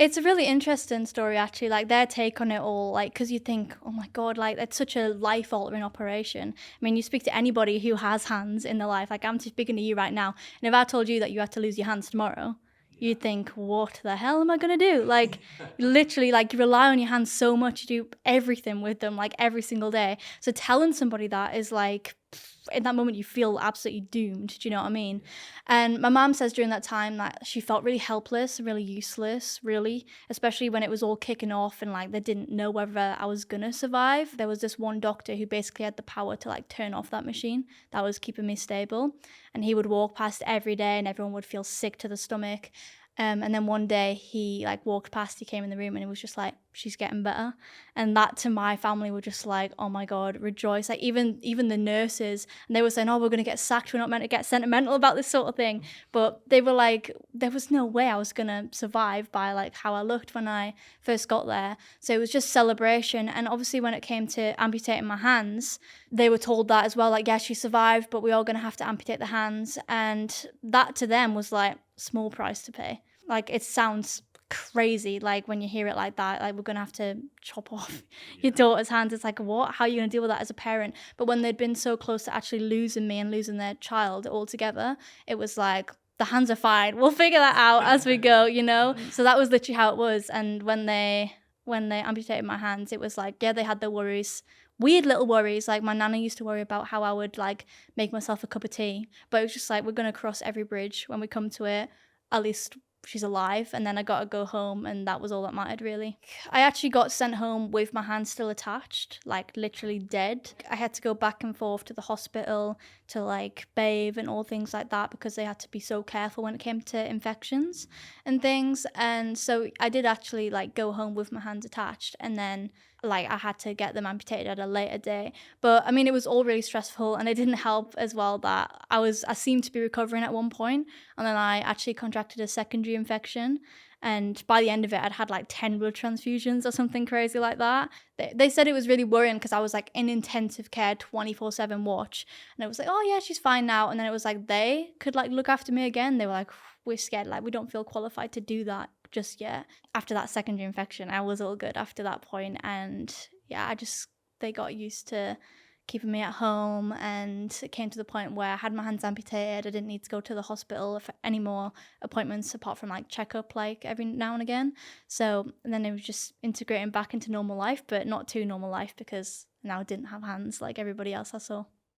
It's a really interesting story, actually, like, their take on it all, like, because you think, "Oh my god, like, that's such a life-altering operation." I mean, you speak to anybody who has hands in their life, like, I'm speaking to you right now, and if I told you that you had to lose your hands tomorrow, Yeah. you'd think, "What the hell am I gonna do?" Like, literally, like, you rely on your hands so much, you do everything with them, like, every single day. So telling somebody that is like, in that moment, you feel absolutely doomed, do you know what I mean? Yeah. And my mom says during that time that she felt really helpless, really useless, really, especially when it was all kicking off and like they didn't know whether I was gonna survive. There was this one doctor who basically had the power to like turn off that machine that was keeping me stable. And he would walk past every day and everyone would feel sick to the stomach. And then one day he like walked past, he came in the room and it was just like, she's getting better. And that to my family were just like, oh my God, rejoice. Like even the nurses, and they were saying, oh, we're gonna get sacked, we're not meant to get sentimental about this sort of thing. But they were like, there was no way I was gonna survive by like how I looked when I first got there. So it was just celebration. And obviously when it came to amputating my hands, they were told that as well, like, yeah, she survived, but we're all gonna have to amputate the hands. And that to them was like small price to pay. Like it sounds crazy, like when you hear it like that, like we're gonna have to chop off your Yeah. daughter's hands. It's like, what? How are you gonna deal with that as a parent? But when they'd been so close to actually losing me and losing their child altogether, it was like, the hands are fine. We'll figure that out as we go, you know? So that was literally how it was. And when they amputated my hands, it was like, yeah, they had their worries. Weird little worries. Like my nana used to worry about how I would like make myself a cup of tea. But it was just like, we're gonna cross every bridge when we come to it. At least she's alive, and then I got to go home, and that was all that mattered, really. I actually got sent home with my hand still attached, like literally dead. I had to go back and forth to the hospital to like bathe and all things like that because they had to be so careful when it came to infections and things. And so I did actually like go home with my hands attached, and then like I had to get them amputated at a later date. But I mean, it was all really stressful, and it didn't help as well that I seemed to be recovering at one point, and then I actually contracted a secondary infection. And by the end of it, I'd had like 10 blood transfusions or something crazy like that. They said it was really worrying because I was like in intensive care 24/7 watch. And it was like, oh yeah, she's fine now. And then it was like, they could like look after me again. They were like, we're scared. Like, we don't feel qualified to do that just yet. After that secondary infection, I was all good after that point. And yeah, they got used to keeping me at home, and it came to the point where I had my hands amputated. I didn't need to go to the hospital for any more appointments apart from like checkup like every now and again. So and then it was just integrating back into normal life, but not too normal life because now I didn't have hands like everybody else I saw.